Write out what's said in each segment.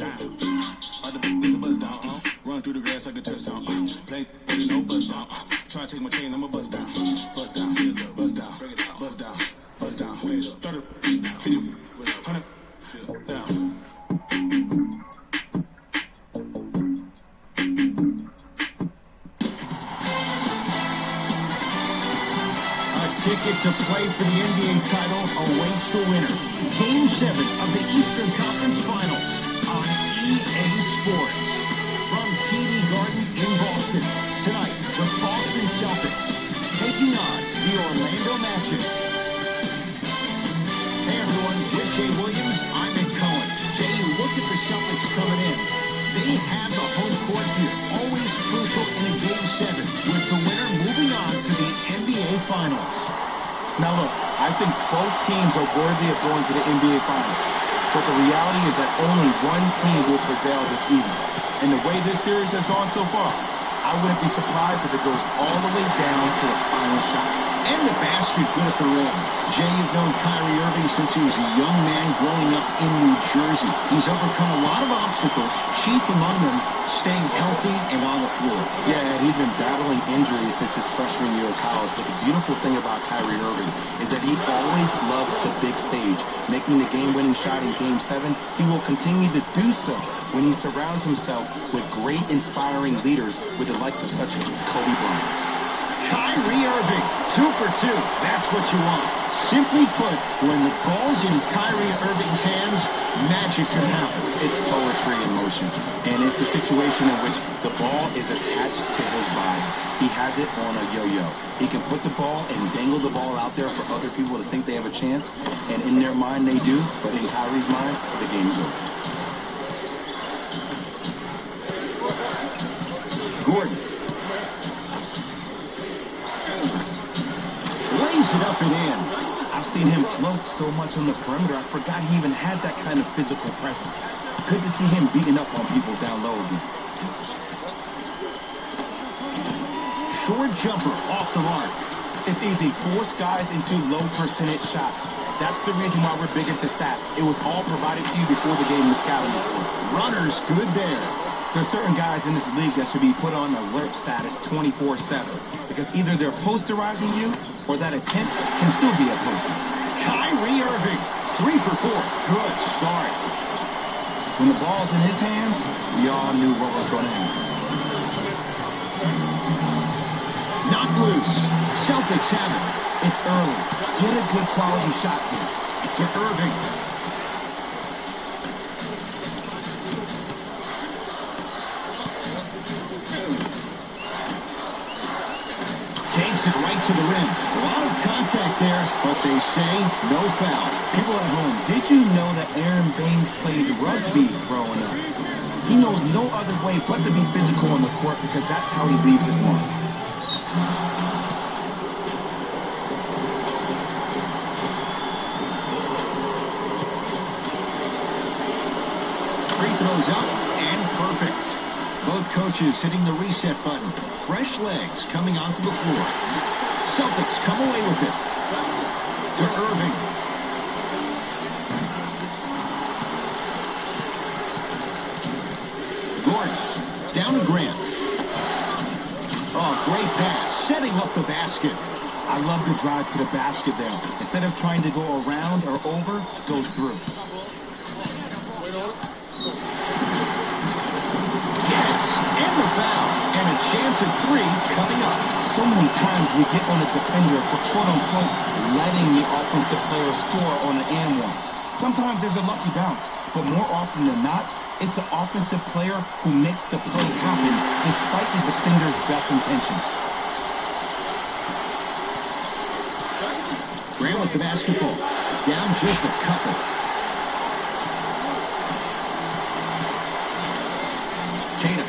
down. It's a buzz down. Run through the grass like a touchdown. Play, no buzz down. Try to take my chain, I'ma buzz down. Buzz down, buzz down, buzz down, buzz down. 30, 50, 100, down. Ticket to play for the NBA title awaits the winner. Game 7 of the Eastern Conference Finals on EA Sports. From TD Garden in Boston, tonight, the Boston Celtics taking on the Orlando Magic. Hey everyone, with Jay Williams, I'm Ed Cohen. Jay, you look at the Celtics coming in. They have the home court here, always crucial in a Game 7, with the winner moving on to the NBA Finals. Now look, I think both teams are worthy of going to the NBA Finals. But the reality is that only one team will prevail this evening. And the way this series has gone so far, I wouldn't be surprised if it goes all the way down to the final shot. And the basket good at the rim. Jay has known Kyrie Irving since he was a young man growing up in New Jersey. He's overcome a lot of obstacles, chief among them staying healthy and on the floor. Yeah, he's been battling injuries since his freshman year of college. But the beautiful thing about Kyrie Irving is that he always loves the big stage. Making the game-winning shot in Game 7, he will continue to do so when he surrounds himself with great, inspiring leaders with the likes of such Kobe Bryant. Kyrie Irving, 2 for 2. That's what you want. Simply put, when the ball's in Kyrie Irving's hands, magic can happen. It's poetry in motion, and it's a situation in which the ball is attached to his body. He has it on a yo-yo. He can put the ball and dangle the ball out there for other people to think they have a chance, and in their mind they do, but in Kyrie's mind, the game is over. Gordon. Lays it up and in. I've seen him float so much on the perimeter, I forgot he even had that kind of physical presence. Good to see him beating up on people down low again. Short jumper off the mark. It's easy. Force guys into low percentage shots. That's the reason why we're big into stats. It was all provided to you before the game in the scouting report. Runners good there. There's certain guys in this league that should be put on alert status 24/7 because either they're posterizing you or that attempt can still be a poster. Kyrie Irving, 3 for 4. Good start. When the ball's in his hands, we all knew what was going to happen. Knocked loose. Celtics have it. It's early. Get a good quality shot here. To Irving. Takes it right to the rim. A lot of contact there, but they say no foul. People at home, did you know that Aaron Baines played rugby growing up? He knows no other way but to be physical on the court because that's how he leaves his mark. Free throws up and perfect. Both coaches hitting the reset button. Fresh legs coming onto the floor. Celtics come away with it. To Irving. Gordon. Down to Grant. Oh, great pass. Setting up the basket. I love the drive to the basket there. Instead of trying to go around or over, go through. Yes, and the foul. And a chance at 3 coming up. So many times we get on a defender for quote-unquote letting the offensive player score on an and one. Sometimes there's a lucky bounce, but more often than not, it's the offensive player who makes the play happen despite the defender's best intentions. Grant with the basketball. Down just a couple. Tatum.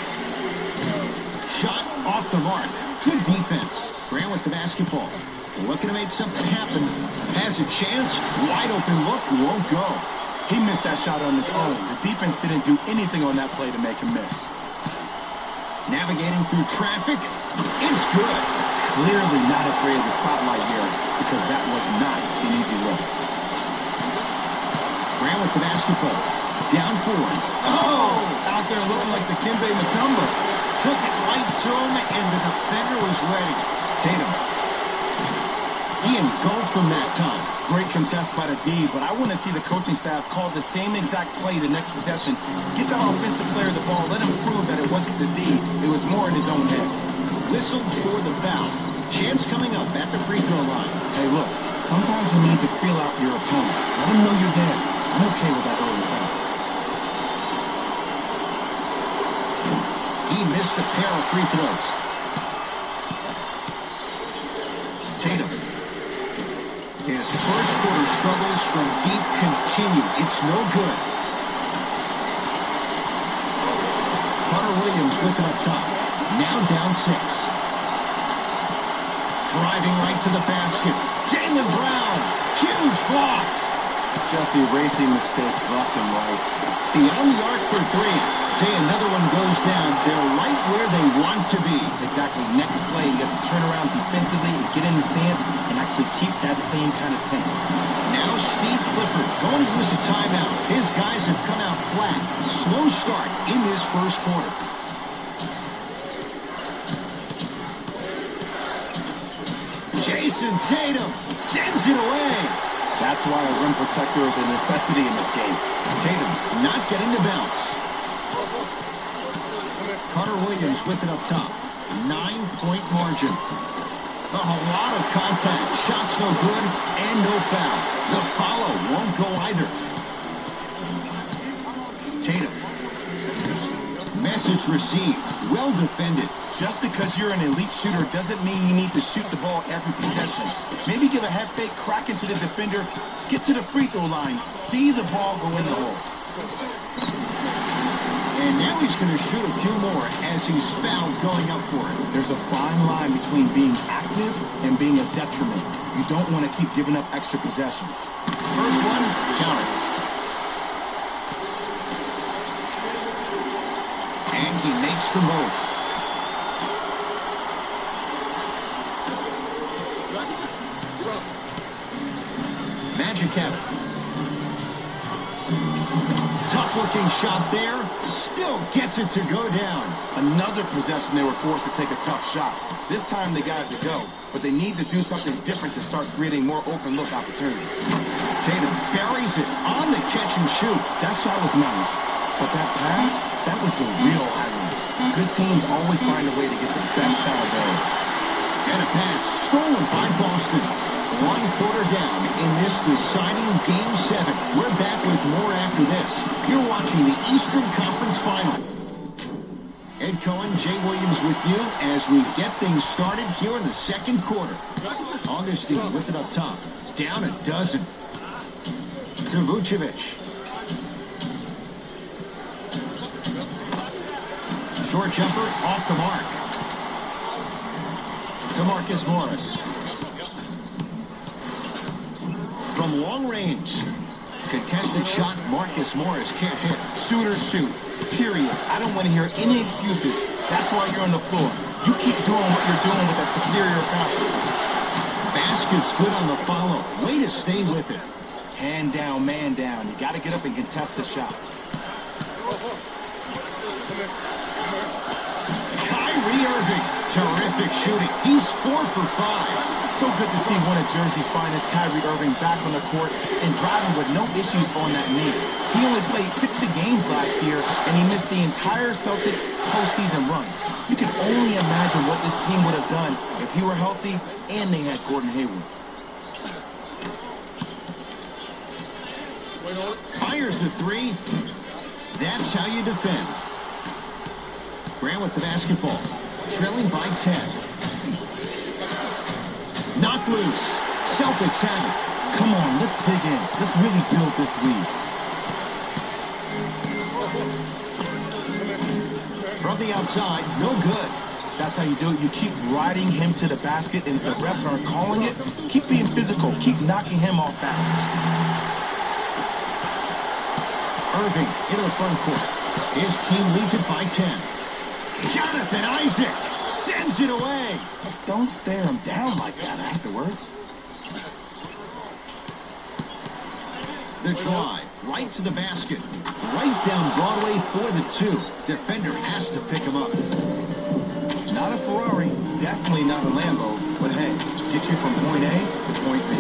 Shot off the mark. Good defense. Grant with the basketball. Looking to make something happen. Has a chance. Wide open look. Won't go. He missed that shot on his own. The defense didn't do anything on that play to make him miss. Navigating through traffic. It's good. Clearly not afraid of the spotlight here because that was not an easy look. Grant with the basketball. Down 4. Oh, out there looking like the Kimbe Mutombo. Took it right to him, and the defender was ready. Tatum. He engulfed him that time. Great contest by the D, but I want to see the coaching staff call the same exact play the next possession. Get that offensive player the ball. Let him prove that it wasn't the D. It was more in his own head. Whistled for the foul. Chance coming up at the free throw line. Hey, look, sometimes you need to feel out your opponent. Let him know you're there. I'm okay with that early foul. He missed a pair of free throws. Tatum. His first quarter struggles from deep continue. It's no good. Carter Williams with it up top. Now down 6. Driving right to the basket. Jaylen Brown. Huge block. Just erasing mistakes left and right. Beyond the arc for 3. Jay, another one goes down. They're right where they want to be. Exactly. Next play, you have to turn around defensively and get in the stance and actually keep that same kind of tempo. Now Steve Clifford going to use a timeout. His guys have come out flat. Slow start in this first quarter. Jason Tatum sends it away. That's why a rim protector is a necessity in this game. Tatum not getting the bounce. Carter Williams with it up top. 9-point margin. A lot of contact. Shots no good and no foul. The follow won't go either. Tatum. Message received. Well defended. Just because you're an elite shooter doesn't mean you need to shoot the ball every possession. Maybe give a head fake, crack into the defender, get to the free throw line, see the ball go in the hole. And now he's going to shoot a few more as he's fouled going up for it. There's a fine line between being active and being a detriment. You don't want to keep giving up extra possessions. First one, count it. And he makes the move. Magic have it. Tough-looking shot there. Still gets it to go down. Another possession they were forced to take a tough shot. This time they got it to go, but they need to do something different to start creating more open look opportunities. Tatum buries it on the catch and shoot. That shot was nice, but that pass, that was the real highlight. Good teams always find a way to get the best shot available. And a pass stolen by Boston. 1 quarter down in this deciding Game 7. We're back with more after this. You're watching the Eastern Conference Final. Ed Cohen, Jay Williams with you as we get things started here in the second quarter. Augustine with it up top. Down a dozen. To Vucevic. Short jumper off the mark. To Marcus Morris. From long range. Contested shot, Marcus Morris can't hit. Shooters shoot, period. I don't want to hear any excuses. That's why you're on the floor. You keep doing what you're doing with that superior confidence. Basket's good on the follow. Way to stay with it. Hand down, man down. You got to get up and contest the shot. Kyrie Irving, terrific shooting. He's 4 for 5. So good to see one of Jersey's finest, Kyrie Irving, back on the court and driving with no issues on that knee. He only played 60 games last year, and he missed the entire Celtics postseason run. You can only imagine what this team would have done if he were healthy and they had Gordon Hayward. Fires the 3. That's how you defend. Grant with the basketball. Trailing by 10. Knocked loose. Celtics have it. Come on, let's dig in. Let's really build this lead. From the outside, no good. That's how you do it. You keep riding him to the basket, and if the refs aren't calling it, keep being physical. Keep knocking him off balance. Irving into the front court. His team leads it by 10. Jonathan Isaac sends it away. Don't stare him down like that afterwards. The drive. right to the basket. Right down Broadway for the two. Defender has to pick him up. Not a Ferrari, definitely not a Lambo, but hey, get you from point A to point B.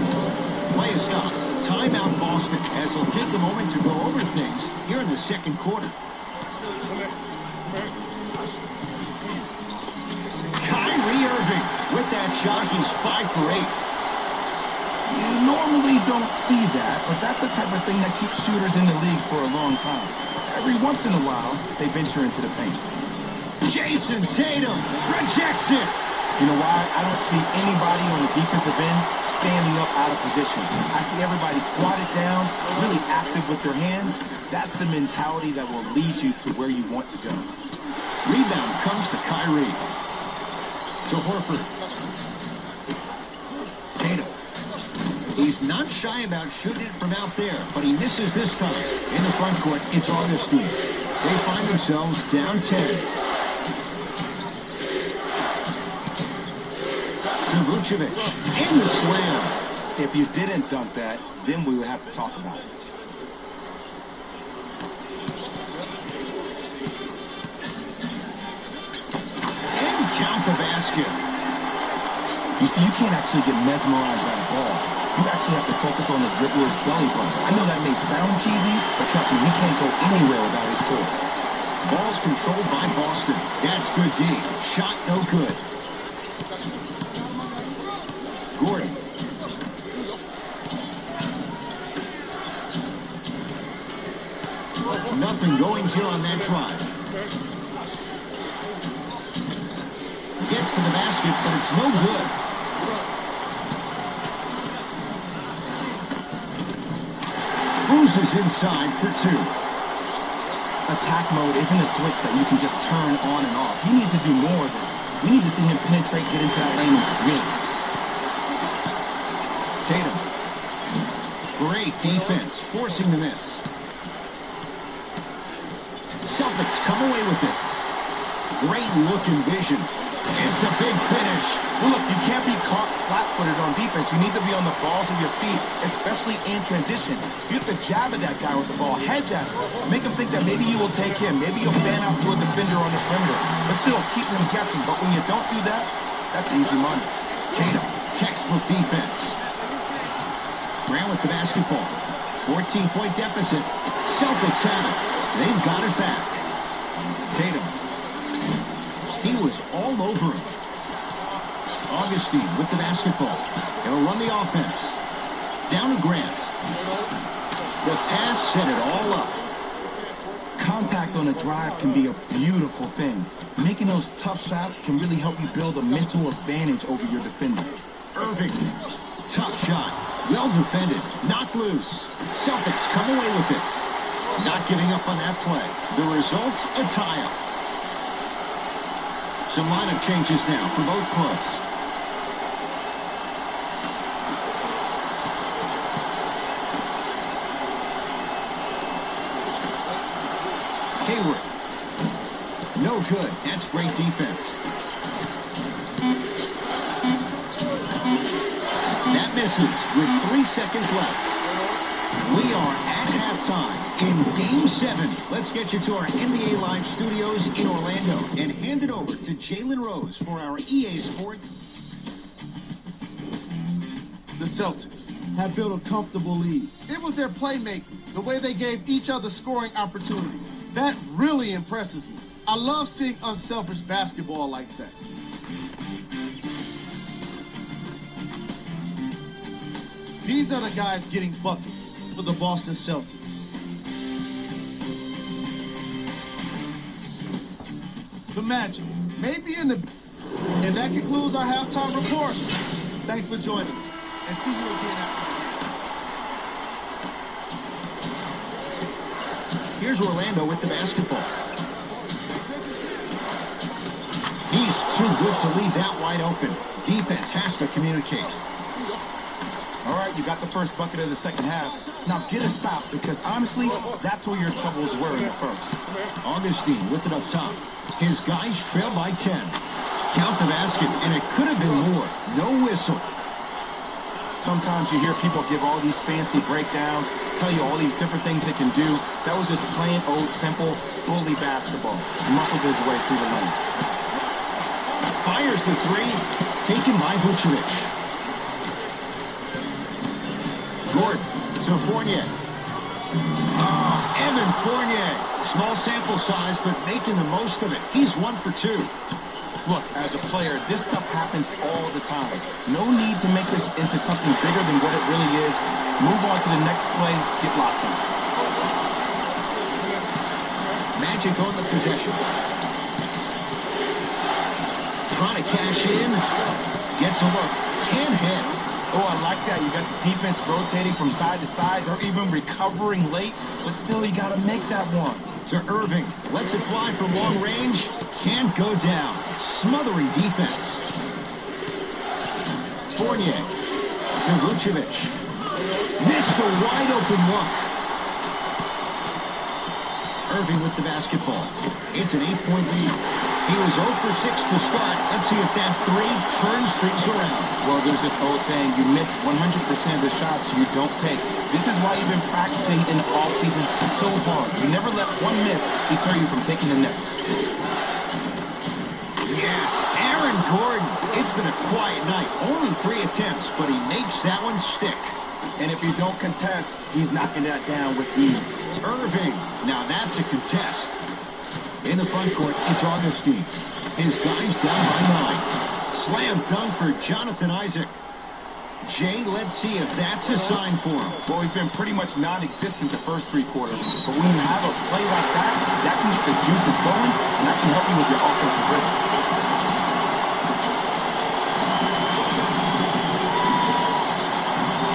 Play is stopped. Timeout Boston, as they'll take a moment to go over things here in the second quarter. Kyrie Irving with that shot, he's 5 for 8. You normally don't see that, but that's the type of thing that keeps shooters in the league for a long time. Every once in a while, they venture into the paint. Jason Tatum rejects it. You know why? I don't see anybody on the defensive end standing up out of position. I see everybody squatted down, really active with their hands. That's the mentality that will lead you to where you want to go. Rebound comes to Kyrie. To Horford. Tatum. He's not shy about shooting it from out there, but he misses this time. In the front court, it's Augustine. They find themselves down 10. To Vucevic. In the slam. If you didn't dunk that, then we would have to talk about it. And count the basket. You see, you can't actually get mesmerized by the ball. You actually have to focus on the dribbler's belly button. I know that may sound cheesy, but trust me, he can't go anywhere without his core. Ball's controlled by Boston. That's good D. Shot no good. Gordon. Nothing going here on that drive. Gets to the basket, but it's no good. Cruises inside for 2. Attack mode isn't a switch that you can just turn on and off. You need to do more than that. We need to see him penetrate, get into that lane, and create. Tatum. Great defense, forcing the miss. Celtics come away with it. Great look and vision. It's a big finish. Look, you can't be caught flat-footed on defense. You need to be on the balls of your feet, especially in transition. You have to jab at that guy with the ball, head jab. Make him think that maybe you will take him. Maybe you'll fan out to a defender on the perimeter. But still, keep him guessing. But when you don't do that, that's easy money. Tatum, textbook defense. Grant with the basketball. 14-point deficit. Celtics have it. They've got it back. Tatum. He was all over him. Augustine with the basketball. He'll run the offense. Down to Grant. The pass set it all up. Contact on a drive can be a beautiful thing. Making those tough shots can really help you build a mental advantage over your defender. Irving. Tough shot. Well defended. Knocked loose. Celtics come away with it. Not giving up on that play. The result's a tie-up. Some lineup changes now for both clubs. Hayward. No good. That's great defense. That misses with 3 seconds left. We are at halftime in Game 7. Let's get you to our NBA Live studios in Orlando and hand it over to Jalen Rose for our EA Sport. The Celtics have built a comfortable lead. It was their playmaking, the way they gave each other scoring opportunities. That really impresses me. I love seeing unselfish basketball like that. These are the guys getting buckets for the Boston Celtics. The Magic may be in the... And that concludes our halftime report. Thanks for joining us, and see you again after. Here's Orlando with the basketball. He's too good to leave that wide open. Defense has to communicate. All right, you got the first bucket of the second half. Now get a stop, because honestly, that's where your troubles were in the first. Augustine with it up top. His guys trail by 10. Count the basket, and it could have been more. No whistle. Sometimes you hear people give all these fancy breakdowns, tell you all these different things they can do. That was just plain old, simple, bully basketball. He muscled his way through the lane. Fires the three, taken by Vucevic. Gordon to Fournier. Evan Fournier. Small sample size, but making the most of it. He's 1 for 2. Look, as a player, this stuff happens all the time. No need to make this into something bigger than what it really is. Move on to the next play, get locked in. Magic on the possession. Trying to cash in. Gets a look. Can't hit. Oh, I like that. You got the defense rotating from side to side. They're even recovering late, but still you got to make that one. To Irving. Lets it fly from long range. Can't go down. Smothering defense. Fournier to Vucevic. Missed a wide open look. Irving with the basketball. It's an 8-point lead. He was 0 for 6 to start. Let's see if that 3 turns things around. Well, there's this old saying, you miss 100% of the shots you don't take. This is why you've been practicing in the offseason so hard. You never let one miss deter you from taking the next. Yes, Aaron Gordon. It's been a quiet night. Only 3 attempts, but he makes that one stick. And if you don't contest, he's knocking that down with ease. Irving. Now that's a contest. In the front court, it's Augustine. His guys down by 9. Slam dunk for Jonathan Isaac. Jay, let's see if that's a sign for him. Well, he's been pretty much non-existent the first 3 quarters. But when you have a play like that, that can get the juices going, and that can help you with your offensive rhythm.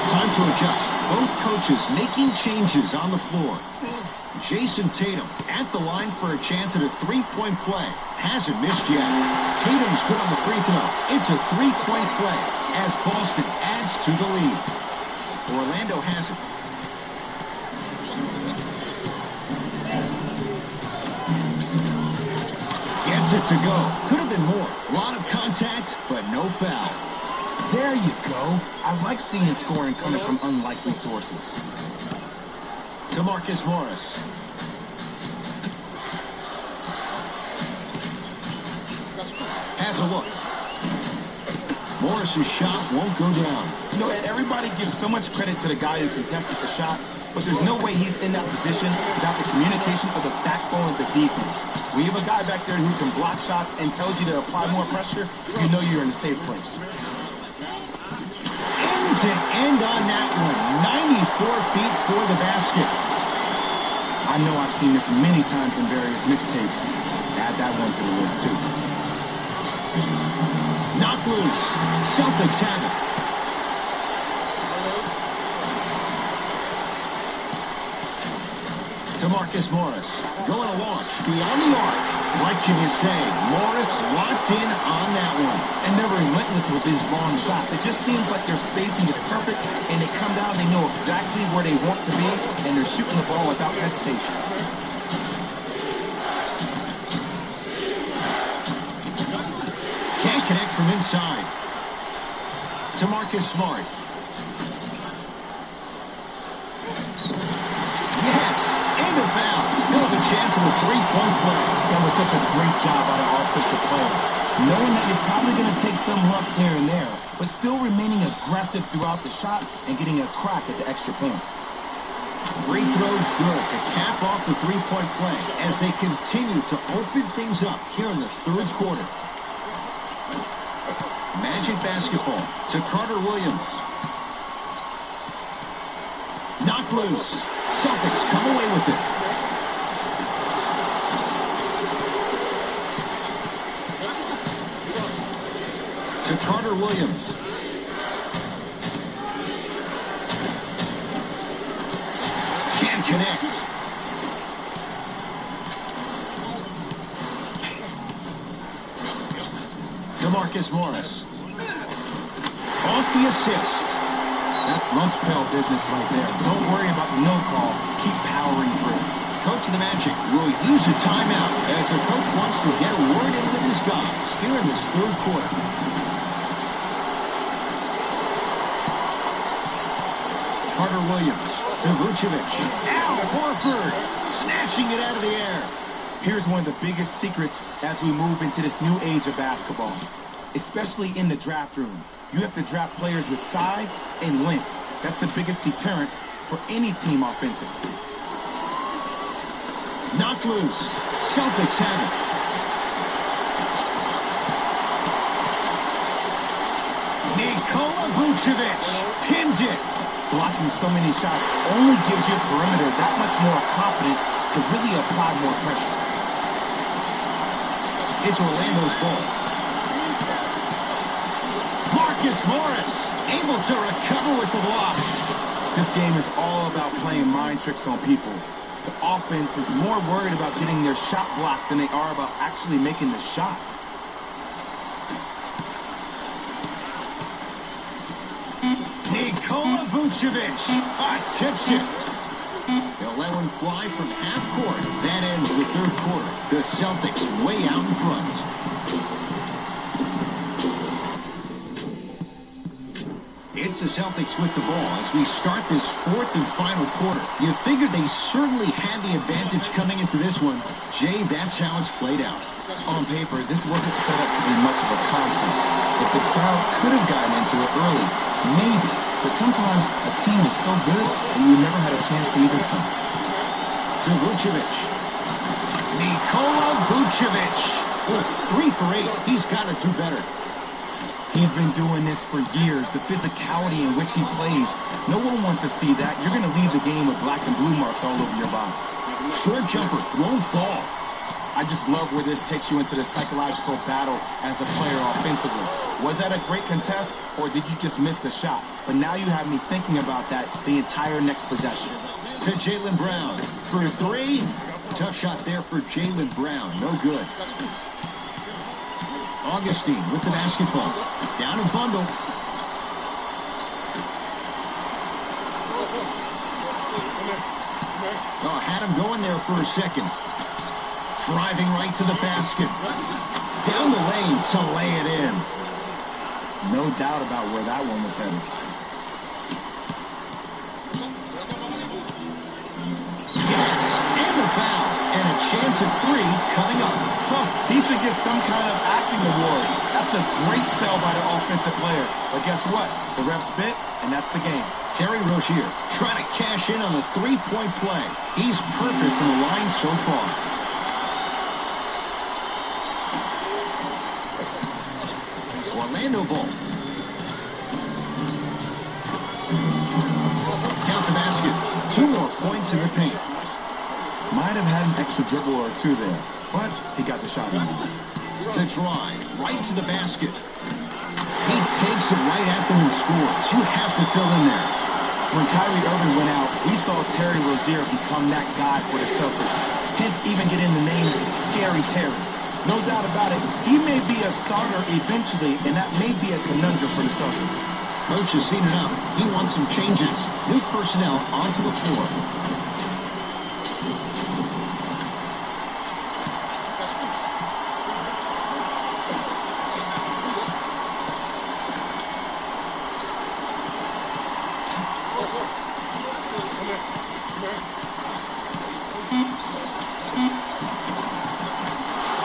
Time to adjust. Both coaches making changes on the floor. Jason Tatum at the line for a chance at a 3-point play. Hasn't missed yet. Tatum's good on the free throw. It's a 3-point play as Boston adds to the lead. Orlando has it. Gets it to go. Could have been more. A lot of contact, but no foul. There you go. I like seeing his scoring coming from unlikely sources. To Marcus Morris. Has a look. Morris's shot won't go down. You know, and everybody gives so much credit to the guy who contested the shot, but there's no way he's in that position without the communication of the backbone of the defense. When you have a guy back there who can block shots and tells you to apply more pressure, you know you're in a safe place. End to end on that one. 94 feet for the basket. I know I've seen this many times in various mixtapes. Add that one to the list, too. Knocked loose. Celtics have it. To Marcus Morris. Going to launch. Beyond the arc. What can you say? Morris locked in on that one. And they're relentless with these long shots. It just seems like their spacing is perfect, and they come down, they know exactly where they want to be, and they're shooting the ball without hesitation. Can't connect from inside. To Marcus Smart. Yes, and a foul. He'll have a chance of a 3-point play. That was such a great job by the offensive player. Knowing that you're probably going to take some lumps here and there, but still remaining aggressive throughout the shot and getting a crack at the extra point. Free throw good to cap off the 3-point play as they continue to open things up here in the 3rd quarter. Magic basketball to Carter Williams. Knocked loose. Celtics come away with it. To Carter Williams. Can't connect. To Marcus Morris. Off the assist. That's lunch pail business right there. Don't worry about the no call. Keep powering through. Coach of the Magic will use a timeout as the coach wants to get a word in with his guys here in this 3rd quarter. Carter Williams to Vucevic. Al Horford snatching it out of the air. Here's one of the biggest secrets as we move into this new age of basketball, especially in the draft room. You have to draft players with size and length. That's the biggest deterrent for any team offensively. Knocked loose. Celtics have it. Nikola Vucevic pins it. Blocking so many shots only gives your perimeter that much more confidence to really apply more pressure. It's Orlando's ball. Marcus Morris able to recover with the block. This game is all about playing mind tricks on people. The offense is more worried about getting their shot blocked than they are about actually making the shot. Nikola Vucevic tips it. They'll let one fly from half court. That ends the third quarter. The Celtics way out in front. It's the Celtics with the ball as we start this fourth and final quarter. You figured they certainly had the advantage coming into this one. Jay, that's how it's played out. On paper, this wasn't set up to be much of a contest, but the crowd could have gotten into it early. Maybe. But sometimes a team is so good and you never had a chance to even stop. To Vucevic. Nikola Vucevic. 3 for 8. He's got to do better. He's been doing this for years. The physicality in which he plays, no one wants to see that. You're going to leave the game with black and blue marks all over your body. Short jumper, won't fall. I just love where this takes you into the psychological battle as a player offensively. Was that a great contest, or did you just miss the shot? But now you have me thinking about that the entire next possession. To Jaylen Brown for 3. Tough shot there for Jaylen Brown. No good. Augustine with the basketball. Down a bundle. Oh, had him going there for a second. Driving right to the basket. Down the lane to lay it in. No doubt about where that one was headed. Yes, and the foul. And a chance at 3 coming up. He should get some kind of acting award. That's a great sell by the offensive player. But guess what? The ref spit, and that's the game. Terry Rozier trying to cash in on the 3-point play. He's perfect from the line so far. Orlando ball. Count the basket. 2 more points in the paint. Might have had an extra dribble or 2 there, but he got the shot in. The drive, right to the basket. He takes it right at them and scores. You have to fill in there. When Kyrie Irving went out, we saw Terry Rozier become that guy for the Celtics. Hence even getting the name Scary Terry. No doubt about it, he may be a starter eventually, and that may be a conundrum for the Celtics. Coach has seen enough. He wants some changes. New personnel onto the floor.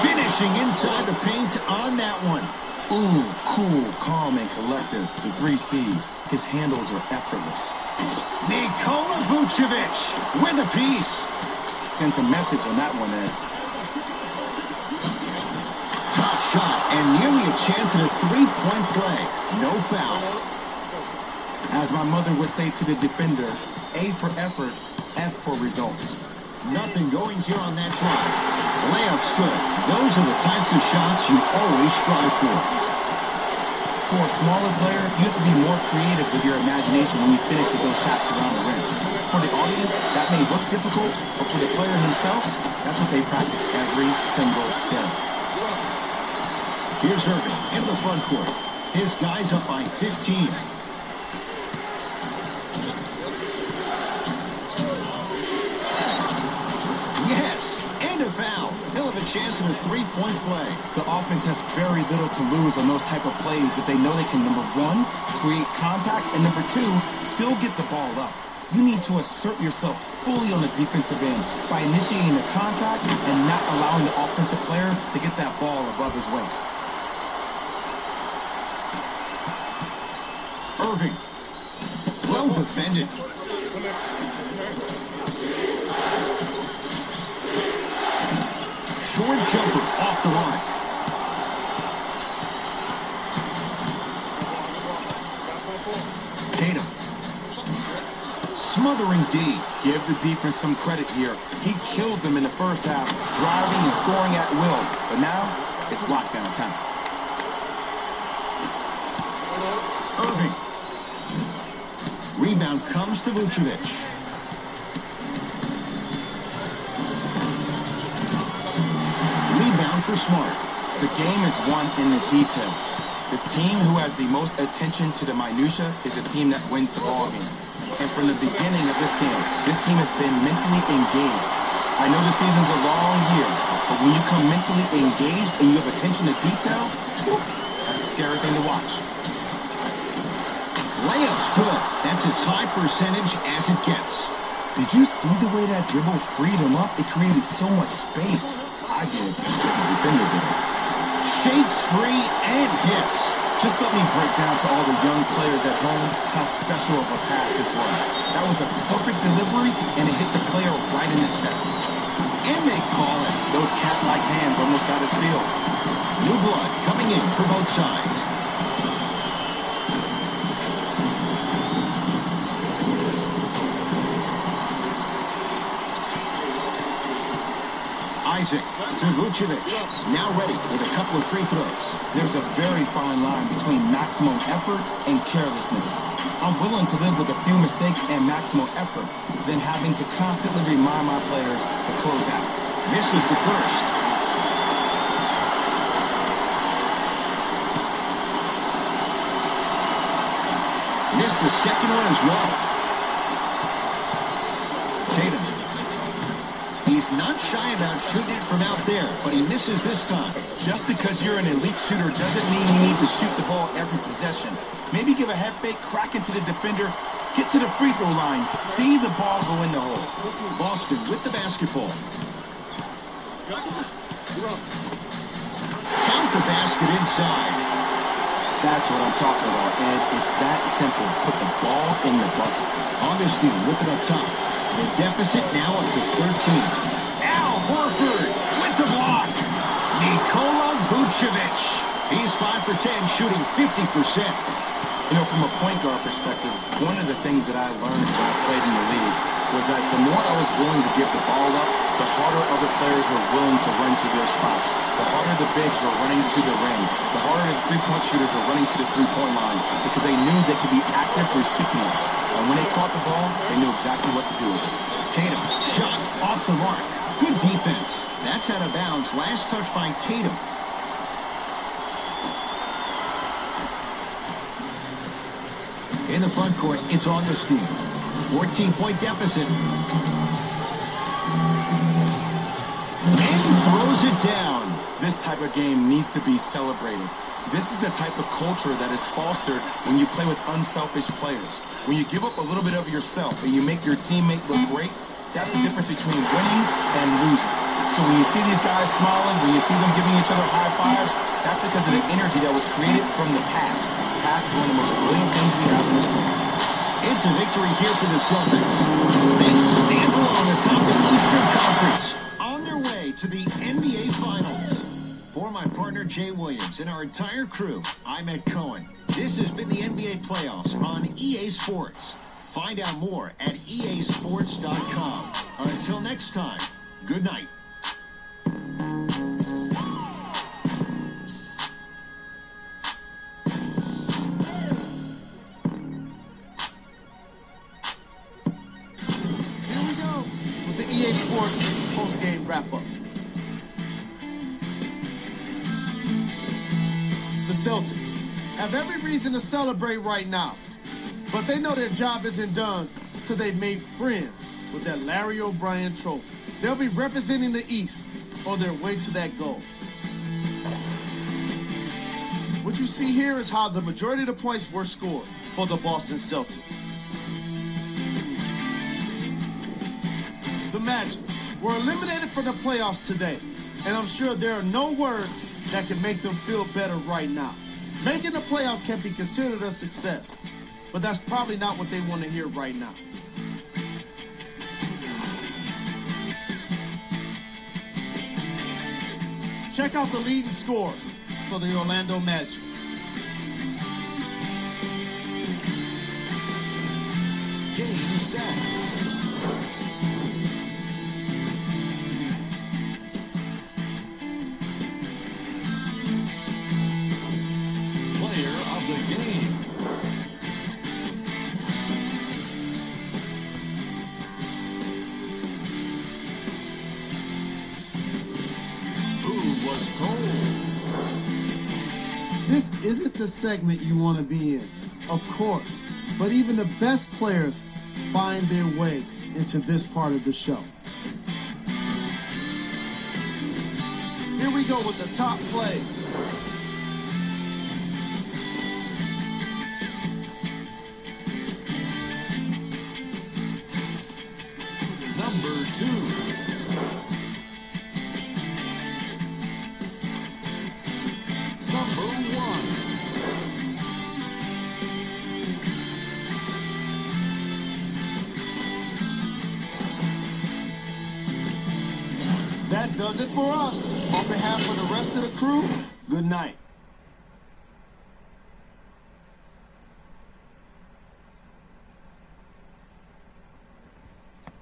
Finishing inside the paint on that one. Ooh, cool, calm, and collective. The 3 C's. His handles are effortless. Nikola Vucevic with a piece. Sent a message on that one, Ed. Tough shot and nearly a chance at a 3-point play. No foul. As my mother would say to the defender, A for effort, F for results. Nothing going here on that drive. Layup's good. Those are the types of shots you always strive for. For a smaller player, you have to be more creative with your imagination when you finish with those shots around the rim. For the audience, that may look difficult, but for the player himself, that's what they practice every single day. Here's Irving in the front court. His guy's up by 15. Yes, and a foul. He'll have a a chance at a three-point play. The offense has very little to lose on those type of plays if they know they can, number one, create contact, and number two, still get the ball up. You need to assert yourself fully on the defensive end by initiating the contact and not allowing the offensive player to get that ball above his waist. Irving. Well defended. Short jumper off the line. Tatum. Smothering D. Give the defense some credit here. He killed them in the first half, driving and scoring at will. But now, it's lockdown time. Irving. Rebound comes to Vucevic. Rebound for Smart. The game is won in the details. The team who has the most attention to the minutia is a team that wins the ball game. And from the beginning of this game, this team has been mentally engaged. I know the season's a long year, but when you come mentally engaged and you have attention to detail, that's a scary thing to watch. Layup's good. That's as high percentage as it gets. Did you see the way that dribble freed him up? It created so much space. I did. The defender did it. Shakes free and hits. Just let me break down to all the young players at home how special of a pass this was. That was a perfect delivery, and it hit the player right in the chest. And they call it. Those cat-like hands almost got a steal. New blood coming in for both sides. Isaac to Vucevic. Now ready with a couple of free throws. There's a very fine line between maximum effort and carelessness. I'm willing to live with a few mistakes and maximum effort than having to constantly remind my players to close out. Misses the first. Missed the second one as well. Tatum. He's not shy about shooting it from out there, but he misses this time. Just because you're an elite shooter doesn't mean you need to shoot the ball every possession. Maybe give a head fake, crack into the defender, get to the free throw line, see the ball go in the hole. Boston with the basketball. Count the basket inside. That's what I'm talking about, Ed. It's that simple. Put the ball in the bucket. Augustine with it up top. The deficit now up to 13. Al Horford with the block. Nikola Vucevic. He's 5 for 10, shooting 50%. You know, from a point guard perspective, one of the things that I learned when I played in the league was that the more I was willing to give the ball up, the harder other players were willing to run to their spots. The harder the bigs were running to the rim. The harder the three-point shooters were running to the three-point line because they knew they could be active recipients. And when they caught the ball, they knew exactly what to do with it. Tatum, shot off the mark. Good defense. That's out of bounds. Last touch by Tatum. In the front court, it's Augustine. 14-point deficit. And throws it down. This type of game needs to be celebrated. This is the type of culture that is fostered when you play with unselfish players. When you give up a little bit of yourself and you make your teammate look great, that's the difference between winning and losing. So when you see these guys smiling, when you see them giving each other high fives, that's because of the energy that was created from the pass. Pass is one of the most brilliant things we have in this game. It's a victory here for the Celtics. They stand alone atop the Eastern Conference on their way to the NBA Finals. For my partner Jay Williams and our entire crew, I'm Ed Cohen. This has been the NBA Playoffs on EA Sports. Find out more at easports.com. Until next time, good night. EA Sports post-game wrap-up. The Celtics have every reason to celebrate right now, but they know their job isn't done till they've made friends with that Larry O'Brien trophy. They'll be representing the East or their way to that goal. What you see here is how the majority of the points were scored for the Boston Celtics. The Magic were eliminated from the playoffs today, and I'm sure there are no words that can make them feel better right now. Making the playoffs can be considered a success, but that's probably not what they want to hear right now. Check out the leading scores for the Orlando Magic. Game stats. Player of the game. Who was cold? This isn't the segment you want to be in, of course, but even the best players find their way into this part of the show. Here we go with the top plays. Number 2. Number 1. That does it for us. On behalf of the rest of the crew, good night.